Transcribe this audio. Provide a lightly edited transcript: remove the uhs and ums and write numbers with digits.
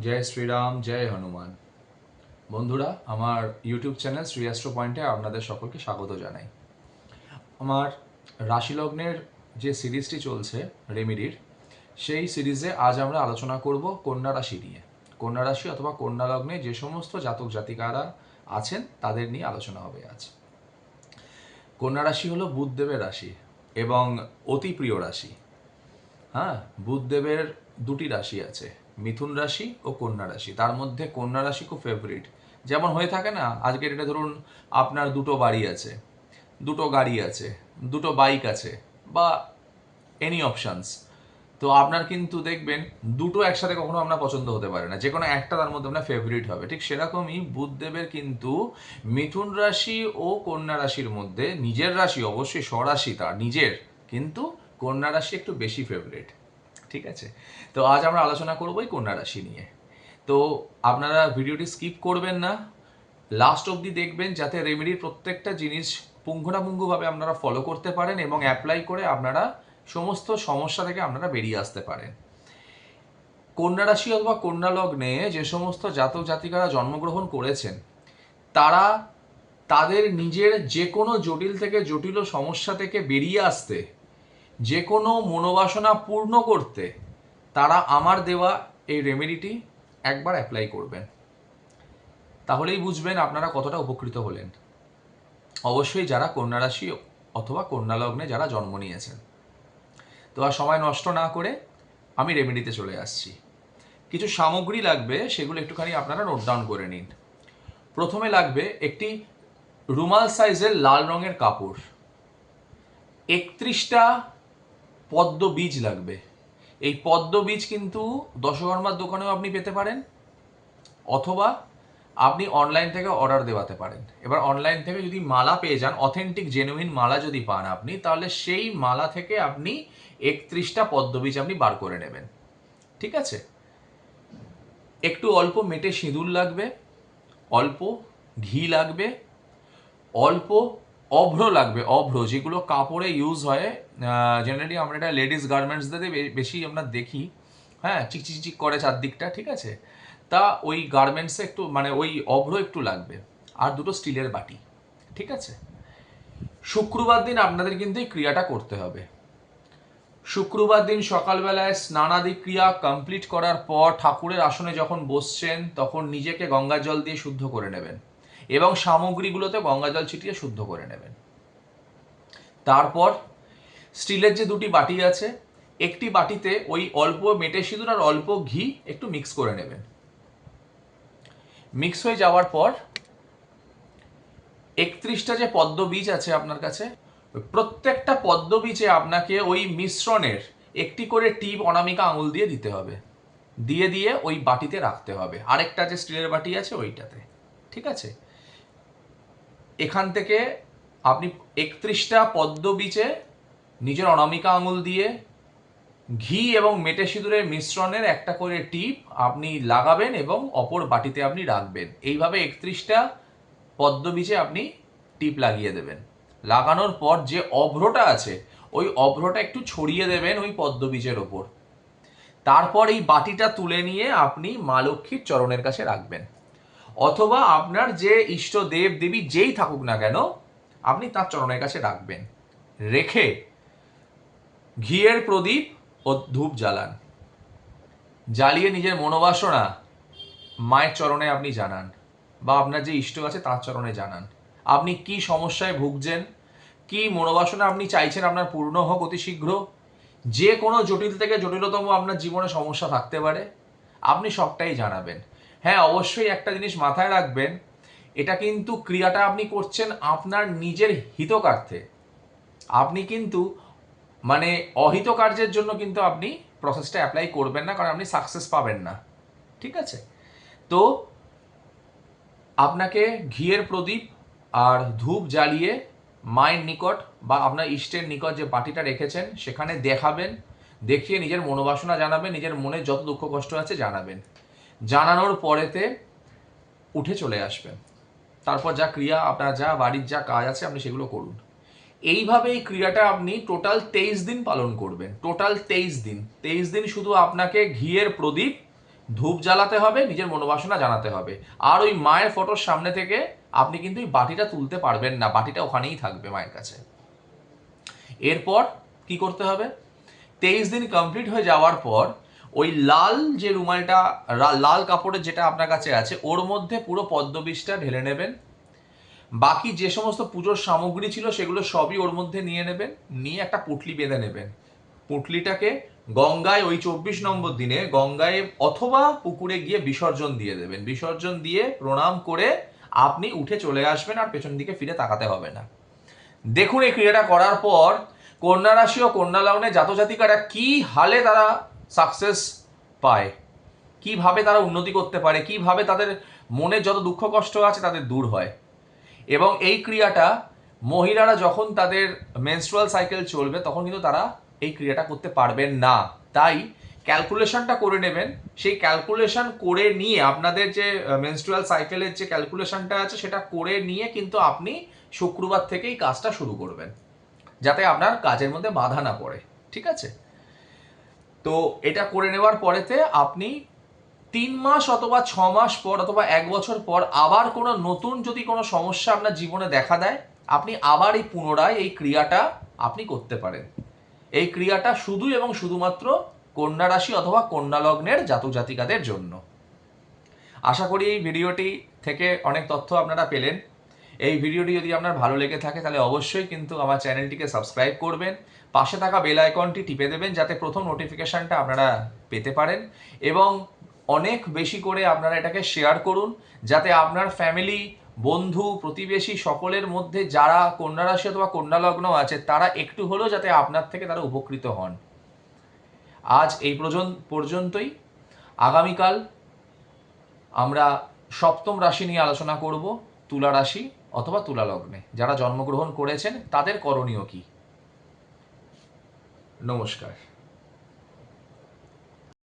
জয় শ্রীরাম, জয় হনুমান। বন্ধুরা, আমার YouTube channel Shri astro পয়েন্টে আপনাদের সকলকে স্বাগত জানাই। আমার রাশিলগ্নের যে সিরিজটি চলছে রেমিডির, সেই সিরিজে আজ আমরা আলোচনা করব কন্যা রাশি নিয়ে। কন্যা রাশি অথবা কন্যা লগ্নে যে সমস্ত জাতক জাতিকারা আছেন তাদের নিয়ে আলোচনা হবে আজ। কন্যা রাশি হলো বুধদেবের রাশি এবং অতি প্রিয় রাশি। হ্যাঁ, বুধদেবের দুটি রাশি আছে, মিথুন রাশি ও কন্যা রাশি। তার মধ্যে কন্যা রাশি খুব ফেভারিট। যেমন হয়ে থাকে না, আজকের এটা ধরুন আপনার দুটো বাড়ি আছে, দুটো গাড়ি আছে, দুটো বাইক আছে, বা এনি অপশানস। তো আপনার কিন্তু দেখবেন দুটো একসাথে কখনো আপনার পছন্দ হতে পারে না, যে কোনো একটা তার মধ্যে আপনার ফেভারিট হবে। ঠিক সেরকমই বুধদেবের কিন্তু মিথুন রাশি ও কন্যা রাশির মধ্যে নিজের রাশি অবশ্যই স্বরাশি তার নিজের, কিন্তু কন্যা রাশি একটু বেশি ফেভারিট। ঠিক আছে, তো আজ আমরা আলোচনা করবো এই কন্যা রাশি নিয়ে। তো আপনারা ভিডিওটি স্কিপ করবেন না, লাস্ট অবধি দেখবেন, যাতে রেমেডির প্রত্যেকটা জিনিস পুঙ্খানুপুঙ্খভাবে আপনারা ফলো করতে পারেন এবং অ্যাপ্লাই করে আপনারা সমস্ত সমস্যা থেকে আপনারা বেরিয়ে আসতে পারেন। কন্যা রাশি অথবা কন্যা লগ্নে যে সমস্ত জাতক জাতিকারা জন্মগ্রহণ করেছেন, তারা তাদের নিজের যে কোনো জটিল থেকে জটিল সমস্যা থেকে বেরিয়ে আসতে, যে কোনো মনোবাসনা পূর্ণ করতে, তারা আমার দেওয়া এই রেমেডিটি একবার অ্যাপ্লাই করবেন। তাহলেই বুঝবেন আপনারা কতটা উপকৃত হলেন। অবশ্যই যারা কন্যা রাশি অথবা কন্যা লগ্নে যারা জন্ম নিয়েছেন। তো আর সময় নষ্ট না করে আমি রেমেডিতে চলে আসছি। কিছু সামগ্রী লাগবে, সেগুলো একটুখানি আপনারা নোট ডাউন করে নিন। প্রথমে লাগবে একটি রুমাল সাইজের লাল রঙের কাপড়, 31টা পদ্ম বীজ লাগবে। এই পদ্ম বীজ কিন্তু দশকর্মার দোকানেও আপনি পেতে পারেন, অথবা আপনি অনলাইন থেকে অর্ডার দেওয়াতে পারেন। এবার অনলাইন থেকে যদি মালা পেয়ে যান, অথেন্টিক জেনুইন মালা যদি পান আপনি, তাহলে সেই মালা থেকে আপনি 31টা পদ্মবীজ আপনি বার করে নেবেন। ঠিক আছে, একটু অল্প মেটে সিঁদুর লাগবে, অল্প ঘি লাগবে, অল্প অভ্র লাগবে। অভ্র যেগুলো কাপড়ে ইউজ হয়, জেনারেলি আমরা এটা লেডিস গার্মেন্টস দিয়ে বেশি আমরা দেখি। হ্যাঁ, চিকচিক করে চারদিকটা, ঠিক আছে। তা ওই গার্মেন্টসে একটু মানে ওই অভ্র একটু লাগবে। আর দুটো স্টিলের বাটি। ঠিক আছে, শুক্রবার দিন আপনাদের কিন্তু এই ক্রিয়াটা করতে হবে। শুক্রবার দিন সকালবেলায় স্নানাদি ক্রিয়া কমপ্লিট করার পর ঠাকুরের আসনে যখন বসছেন, তখন নিজেকে গঙ্গা জল দিয়ে শুদ্ধ করে নেবেন এবং সামগ্রীগুলোতে গঙ্গা জল ছিটিয়ে শুদ্ধ করে নেবেন। তারপর স্টিলের যে দুটি বাটি আছে, একটি বাটিতে ওই অল্প মেটে সিঁদুর আর অল্প ঘি একটু মিক্স করে নেবেন। মিক্স হয়ে যাওয়ার পর 31টা যে পদ্ম বীজ আছে আপনার কাছে, প্রত্যেকটা পদ্ম বীজে আপনাকে ওই মিশ্রণের একটি করে টিপ অনামিকা আঙুল দিয়ে দিতে হবে, দিয়ে দিয়ে ওই বাটিতে রাখতে হবে, আরেকটা যে স্টিলের বাটি আছে ওইটাতে। ঠিক আছে, এখান থেকে আপনি 31টা পদ্ম বীজে নিজের অনামিকা আঙুল দিয়ে ঘি এবং মেটে সিঁদুরের মিশ্রণের একটা করে টিপ আপনি লাগাবেন এবং অপর বাটিতে আপনি রাখবেন। এইভাবে 31টা পদ্ম বীজে আপনি টিপ লাগিয়ে দেবেন। লাগানোর পর যে অভ্রটা আছে, ওই অভ্রটা একটু ছড়িয়ে দেবেন ওই পদ্ম বীজের ওপর। তারপর এই বাটিটা তুলে নিয়ে আপনি মা লক্ষ্মীর চরণের কাছে রাখবেন, অথবা আপনার যে ইষ্ট দেব দেবী যেই থাকুক না কেন, আপনি তার চরণের কাছে রাখবেন। রেখে ঘিয়ের প্রদীপ ও ধূপ জ্বালান। জ্বালিয়ে নিজের মনোবাসনা মায়ের চরণে আপনি জানান, বা আপনার যে ইষ্ট আছে তার চরণে জানান। আপনি কি সমস্যায় ভুগছেন, কি মনোবাসনা আপনি চাইছেন আপনার পূর্ণ হোক অতি শীঘ্র, যে কোনো জটিল থেকে জটিলতম আপনার জীবনে সমস্যা থাকতে পারে, আপনি সবটাই জানাবেন। হ্যাঁ, অবশ্যই একটা জিনিস মাথায় রাখবেন, এটা কিন্তু ক্রিয়াটা আপনি করছেন আপনার নিজের হিতকার্থে। আপনি কিন্তু মানে অহিত কার্যের জন্য কিন্তু আপনি প্রসেসটা অ্যাপ্লাই করবেন না, কারণ আপনি সাকসেস পাবেন না। ঠিক আছে, তো আপনাকে ঘিয়ের প্রদীপ আর ধূপ জ্বালিয়ে মায়ের নিকট বা আপনার ইষ্টের নিকট যে বাটিটা রেখেছেন সেখানে দেখাবেন, দেখিয়ে নিজের মনোবাসনা জানাবেন, নিজের মনে যত দুঃখ কষ্ট আছে জানাবেন। জানানোর পরেতে উঠে চলে আসবেন। তারপর যা ক্রিয়া আপনার যা বাড়ির যা কাজ আছে আপনি সেগুলো করুন। এইভাবে এই ক্রিয়াটা আপনি টোটাল 23 দিন পালন করবেন। টোটাল 23 দিন, 23 দিন শুধু আপনাকে ঘিয়ের প্রদীপ ধূপ জ্বালাতে হবে, নিজের মনোবাসনা জানাতে হবে। আর ওই মায়ের ফটোর সামনে থেকে আপনি কিন্তু ওই বাটিটা তুলতে পারবেন না, বাটিটা ওখানেই থাকবে মায়ের কাছে। এরপর কি করতে হবে, 23 দিন কমপ্লিট হয়ে যাওয়ার পর ওই লাল যে রুমালটা, লাল কাপড়ের যেটা আপনার কাছে আছে, ওর মধ্যে পুরো পদ্মবিজটা ঢেলে নেবেন। বাকি যে সমস্ত পুজোর সামগ্রী ছিল সেগুলো সবই ওর মধ্যে নিয়ে নেবেন, নিয়ে একটা পুঁটলি বেঁধে নেবেন। পুঁটলিটাকে গঙ্গায় ওই 24 নম্বর দিনে গঙ্গায় অথবা পুকুরে গিয়ে বিসর্জন দিয়ে দেবেন। বিসর্জন দিয়ে প্রণাম করে আপনি উঠে চলে আসবেন, আর পেছন দিকে ফিরে তাকাতে হবে না। দেখুন এই ক্রিয়াটা করার পর কন্যা রাশি ও কন্যা লগ্নে জাতজাতিকারা কি হালে তারা সাকসেস পায়, কিভাবে তারা উন্নতি করতে পারে, কিভাবে তাদের মনে যত দুঃখ কষ্ট আছে তাদের দূর হয়। এবং এই ক্রিয়াটা মহিলারা যখন তাদের মেনস্ট্রুয়াল সাইকেল চলবে তখন কিন্তু তারা এই ক্রিয়াটা করতে পারবেন না। তাই ক্যালকুলেশনটা করে নেবেন, সেই ক্যালকুলেশন করে নিয়ে আপনাদের যে মেনস্ট্রুয়াল সাইকেলের যে ক্যালকুলেশনটা আছে সেটা করে নিয়ে কিন্তু আপনি শুক্রবার থেকেই কাজটা শুরু করবেন, যাতে আপনার কাজের মধ্যে বাধা না পড়ে। ঠিক আছে? তো এটা করে নেওয়ার পরেতে আপনি 3 মাস অথবা 6 মাস পর অথবা 1 বছর পর আবার কোনো নতুন যদি কোনো সমস্যা আপনার জীবনে দেখা দেয়, আপনি আবার এই পুনরায় এই ক্রিয়াটা আপনি করতে পারেন। এই ক্রিয়াটা শুধু এবং শুধুমাত্র কন্যা রাশি অথবা কন্যা লগ্নের জাতক জাতিকাদের জন্য। আশা করি এই ভিডিওটি থেকে অনেক তথ্য আপনারা পেলেন। এই ভিডিওটি যদি আপনার ভালো লেগে থাকে তাহলে অবশ্যই কিন্তু আমার চ্যানেলটিকে সাবস্ক্রাইব করবেন, পাশে থাকা বেল আইকনটি টিপে দেবেন যাতে প্রথম নোটিফিকেশনটা আপনারা পেতে পারেন, এবং অনেক বেশি করে আপনারা এটাকে শেয়ার করুন যাতে আপনার ফ্যামিলি, বন্ধু, প্রতিবেশী সকলের মধ্যে যারা কন্যা রাশি অথবা কন্যা লগ্ন আছে তারা একটু হলেও যাতে আপনার থেকে তারা উপকৃত হন। আজ এই পর্যন্তই। আগামীকাল আমরা সপ্তম রাশি নিয়ে আলোচনা করব, তুলা রাশি অথবা তুলা লগ্নে যারা জন্মগ্রহণ করেছেন তাদের করণীয় কি। নমস্কার।